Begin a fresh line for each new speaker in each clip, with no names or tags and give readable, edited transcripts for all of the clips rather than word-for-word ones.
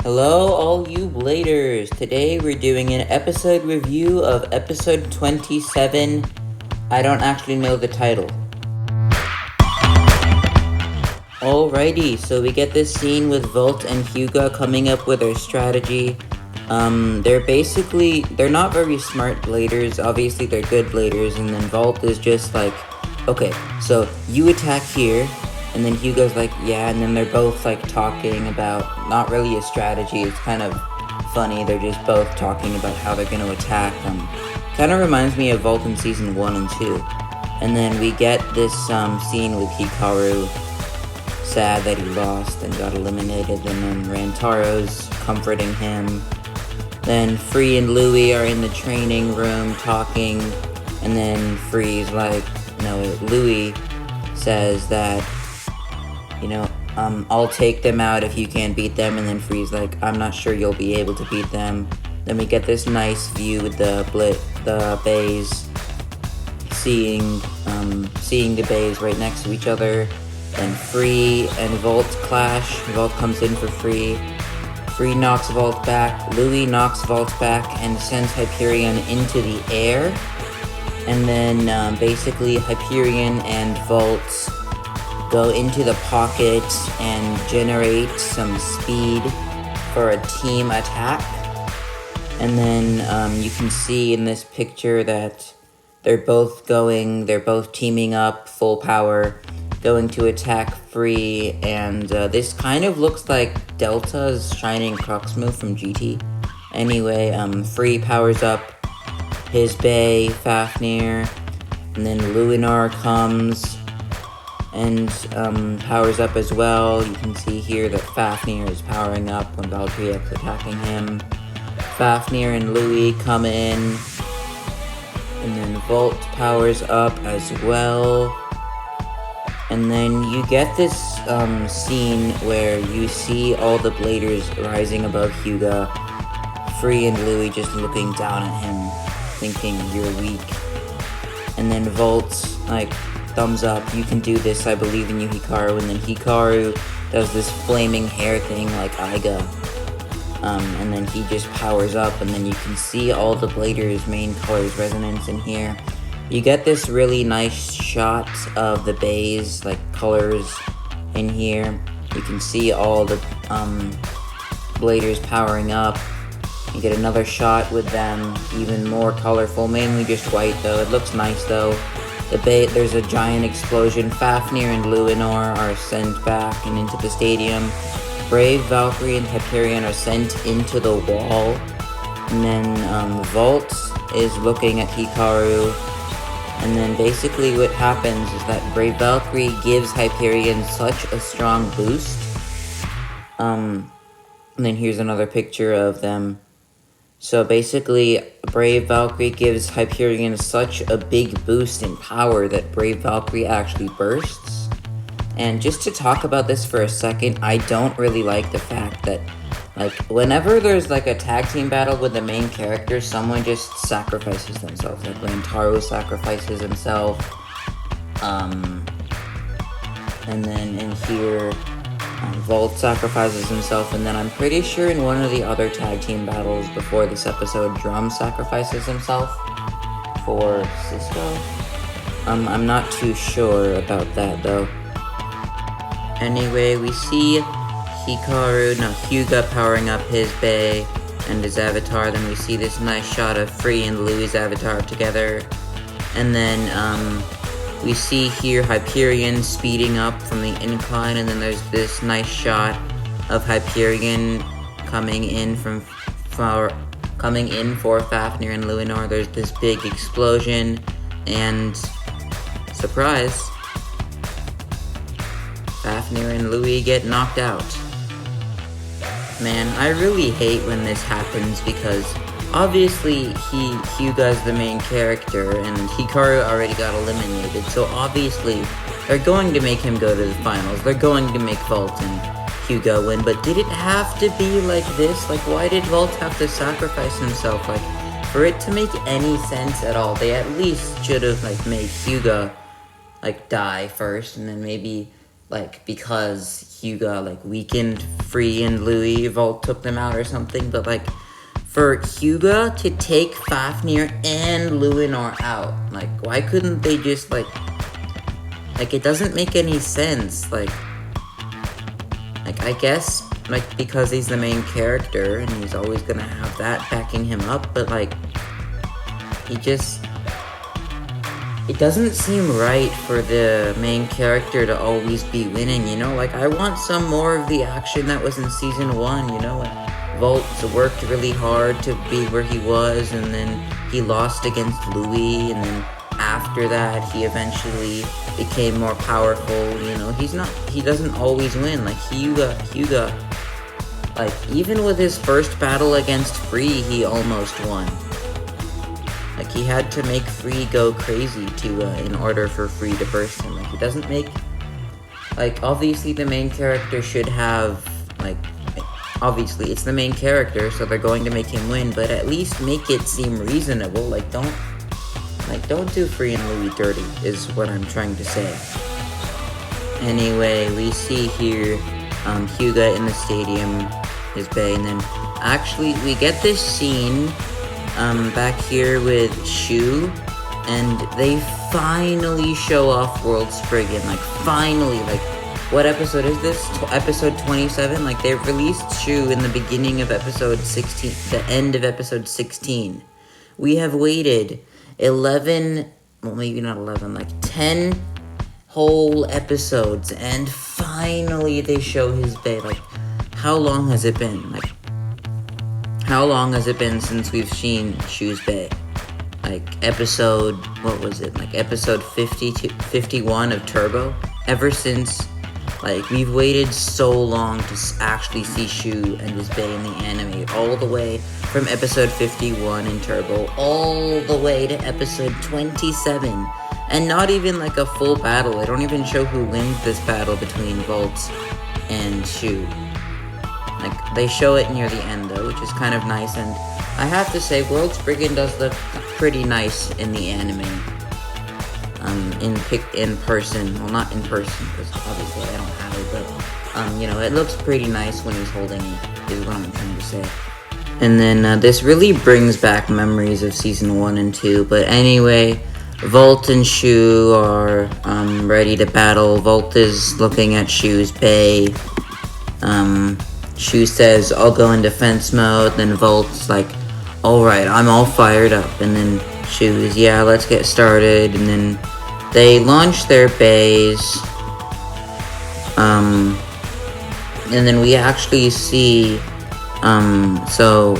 Hello, all you bladers. Today we're doing an episode review of episode 27. I don't actually know the title. Alrighty, so we get this scene with Volt and Hyuga coming up with their strategy. They're not very smart bladers. Obviously, they're good bladers, and then Volt is just like, okay, so you attack here, and then Hugo's like, yeah, and then they're both like talking about not really a strategy. It's kind of funny. They're just both talking about how they're going to attack. Kind of reminds me of Volt in season 1 and 2. And then we get this scene with Hikaru, sad that he lost and got eliminated, and then Rantaro's comforting him. Then Free and Louie are in the training room talking, and then Louie says that, I'll take them out if you can't beat them, and then Free's like, I'm not sure you'll be able to beat them. Then we get this nice view with the bays, seeing the bays right next to each other. Then Free and Volt clash. Volt comes in for Free. Free knocks Volt back. Louie knocks Volt back and sends Hyperion into the air. And then basically Hyperion and Volt go into the pocket and generate some speed for a team attack. And then you can see in this picture that they're both teaming up full power, going to attack Free, and this kind of looks like Delta's Shining Crux move from GT. Anyway, Free powers up his Bay, Fafnir, and then Luinar comes and powers up as well. You can see here that Fafnir is powering up when Valkyrie is attacking him. Fafnir and Louie come in, and then Volt powers up as well. And then you get this scene where you see all the bladers rising above Hyuga, Free and Louie just looking down at him, thinking you're weak. And then Volt's like, thumbs up, you can do this, I believe in you, Hikaru. And then Hikaru does this flaming hair thing like Aiga. And then he just powers up, and then you can see all the bladers' main colors resonance in here. You get this really nice shot of the bays, like colors in here. You can see all the bladers powering up. You get another shot with them, even more colorful, mainly just white though. It looks nice though. There's a giant explosion. Fafnir and Luinor are sent back and into the stadium. Brave, Valkyrie, and Hyperion are sent into the wall. And then Volt is looking at Hikaru. And then basically what happens is that Brave Valkyrie gives Hyperion such a strong boost. And then here's another picture of them. So basically, Brave Valkyrie gives Hyperion such a big boost in power that Brave Valkyrie actually bursts. And just to talk about this for a second, I don't really like the fact that, like, whenever there's, like, a tag team battle with the main character, someone just sacrifices themselves. Like, Rantaro sacrifices himself. And then in here, Volt sacrifices himself. And then I'm pretty sure in one of the other tag team battles before this episode, Drum sacrifices himself for Cisco. I'm not too sure about that, though. Anyway, we see Hyuga powering up his Bay and his avatar. Then we see this nice shot of Free and Louie's avatar together. And then we see here Hyperion speeding up from the incline, and then there's this nice shot of Hyperion coming in for Fafnir and Luinor. There's this big explosion, and surprise, Fafnir and Louie get knocked out. Man, I really hate when this happens because obviously Hyuga's the main character and Hikaru already got eliminated, so obviously they're going to make him go to the finals. They're going to make Volt and Hyuga win, but did it have to be like this? Like, why did Volt have to sacrifice himself? Like, for it to make any sense at all, they at least should have, like, made Hyuga, like, die first, and then maybe like, because Hyuga, like, weakened Free and Louis, Volt took them out or something, but, like, for Hyuga to take Fafnir and Luinor out, like, why couldn't they just, like, it doesn't make any sense, like, I guess, like, because he's the main character, and he's always gonna have that backing him up, but, like, it doesn't seem right for the main character to always be winning, you know? Like, I want some more of the action that was in Season 1, you know? When Volt worked really hard to be where he was, and then he lost against Louis, and then after that, he eventually became more powerful, you know? He doesn't always win. Like, Hyuga, like, even with his first battle against Free, he almost won. Like, he had to make Free go crazy in order for Free to burst him. Like, he doesn't make, like, obviously the main character should have, like, obviously it's the main character, so they're going to make him win, but at least make it seem reasonable. Like, don't do Free and Louis dirty, is what I'm trying to say. Anyway, we see here, Hyuga in the stadium, his bay, and then, actually, we get this scene, back here with Shu, and they finally show off World Spriggan, like, finally, like, what episode is this? Episode 27? Like, they released Shu in the beginning of episode 16, the end of episode 16. We have waited 11, well, maybe not 11, like, 10 whole episodes, and finally they show his bay. Like, how long has it been? Like, how long has it been since we've seen Shu's bay? Like, episode, what was it? Like, episode 51 of Turbo? Ever since, like, we've waited so long to actually see Shu and his bay in the anime, all the way from episode 51 in Turbo, all the way to episode 27. And not even, like, a full battle. They don't even show who wins this battle between Volt and Shu. Like, they show it near the end, though, which is kind of nice, and I have to say, World Spriggan does look pretty nice in the anime. In person. Well, not in person, because obviously I don't have it, but, you know, it looks pretty nice when he's holding it, is what I'm trying to say. And then, this really brings back memories of Season 1 and 2, but anyway, Volt and Shu are, ready to battle. Volt is looking at Shu's bay. Shu says, I'll go in defense mode. Then Volt's like, alright, I'm all fired up. And then Shu is, yeah, let's get started. And then they launch their bays. And then we actually see, so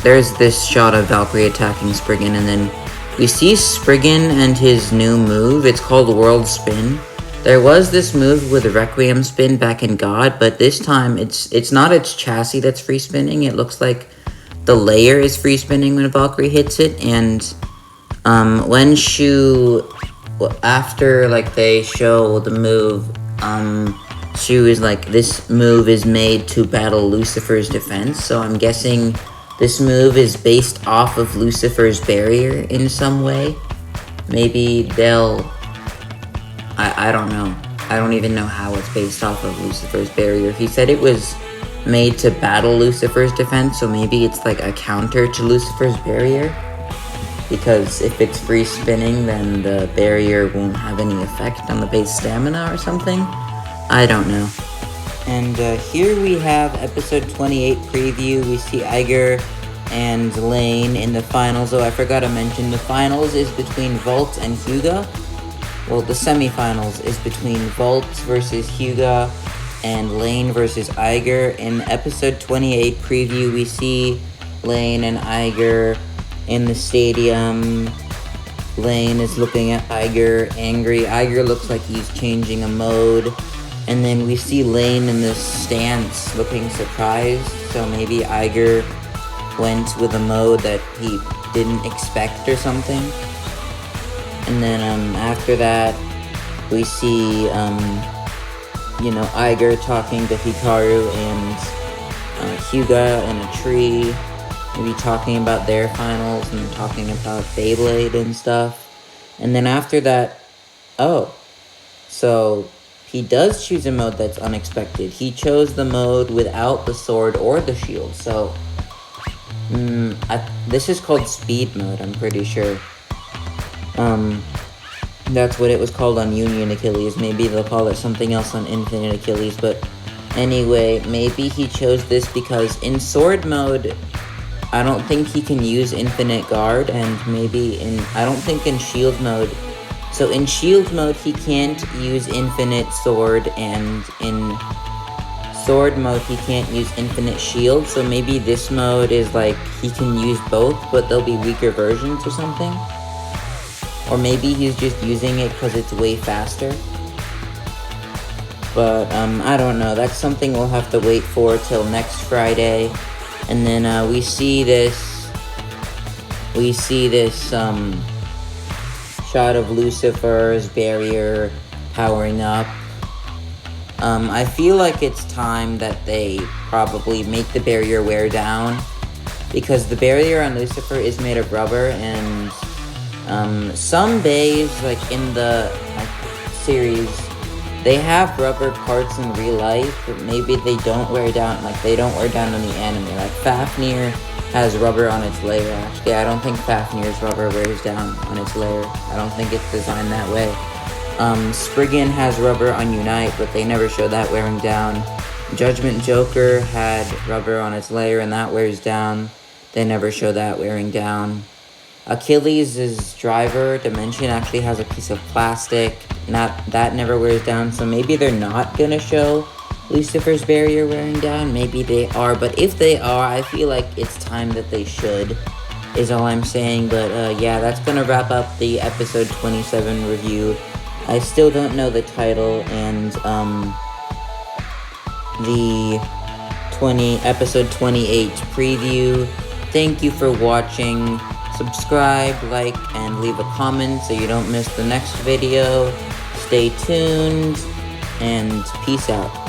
there's this shot of Valkyrie attacking Spriggan. And then we see Spriggan and his new move. It's called World Spin. There was this move with Requiem Spin back in God, but this time it's not its chassis that's free spinning. It looks like the layer is free spinning when Valkyrie hits it, and when Shu, after, like, they show the move, Shu is like, this move is made to battle Lucifer's defense, so I'm guessing this move is based off of Lucifer's barrier in some way. Maybe they'll, I don't know. I don't even know how it's based off of Lucifer's barrier. He said it was made to battle Lucifer's defense, so maybe it's like a counter to Lucifer's barrier. Because if it's free spinning, then the barrier won't have any effect on the base stamina or something. I don't know. And here we have episode 28 preview. We see Eiger and Lane in the finals. Oh, I forgot to mention, the finals is between Volt and Hyuga. Well, the semifinals is between Volt versus Hyuga and Lane versus Eiger. In episode 28 preview, we see Lane and Eiger in the stadium. Lane is looking at Eiger, angry. Eiger looks like he's changing a mode. And then we see Lane in this stance looking surprised. So maybe Eiger went with a mode that he didn't expect or something. And then after that, we see, Eiger talking to Hikaru and Hyuga in a tree. Maybe talking about their finals and talking about Beyblade and stuff. And then after that, so he does choose a mode that's unexpected. He chose the mode without the sword or the shield, so this is called speed mode, I'm pretty sure. That's what it was called on Union Achilles. Maybe they'll call it something else on Infinite Achilles, but anyway, maybe he chose this because in sword mode, I don't think he can use infinite guard, and maybe I don't think in shield mode. So in shield mode, he can't use infinite sword, and in sword mode, he can't use infinite shield. So maybe this mode is like, he can use both, but they'll be weaker versions or something. Or maybe he's just using it because it's way faster. But, I don't know. That's something we'll have to wait for till next Friday. And then, we see this shot of Lucifer's barrier powering up. I feel like it's time that they probably make the barrier wear down, because the barrier on Lucifer is made of rubber, and some bays, like in the series, they have rubber parts in real life, but maybe they don't wear down, like they don't wear down in the anime. Like Fafnir has rubber on its layer. Actually, I don't think Fafnir's rubber wears down on its layer. I don't think it's designed that way. Spriggan has rubber on Unite, but they never show that wearing down. Judgment Joker had rubber on its layer, and that wears down. They never show that wearing down. Achilles' driver, Dimension, actually has a piece of plastic. That never wears down, so maybe they're not gonna show Lucifer's barrier wearing down. Maybe they are, but if they are, I feel like it's time that they should, is all I'm saying. But yeah, that's gonna wrap up the episode 27 review. I still don't know the title, and the episode 28 preview. Thank you for watching. Subscribe, like, and leave a comment so you don't miss the next video. Stay tuned, and peace out.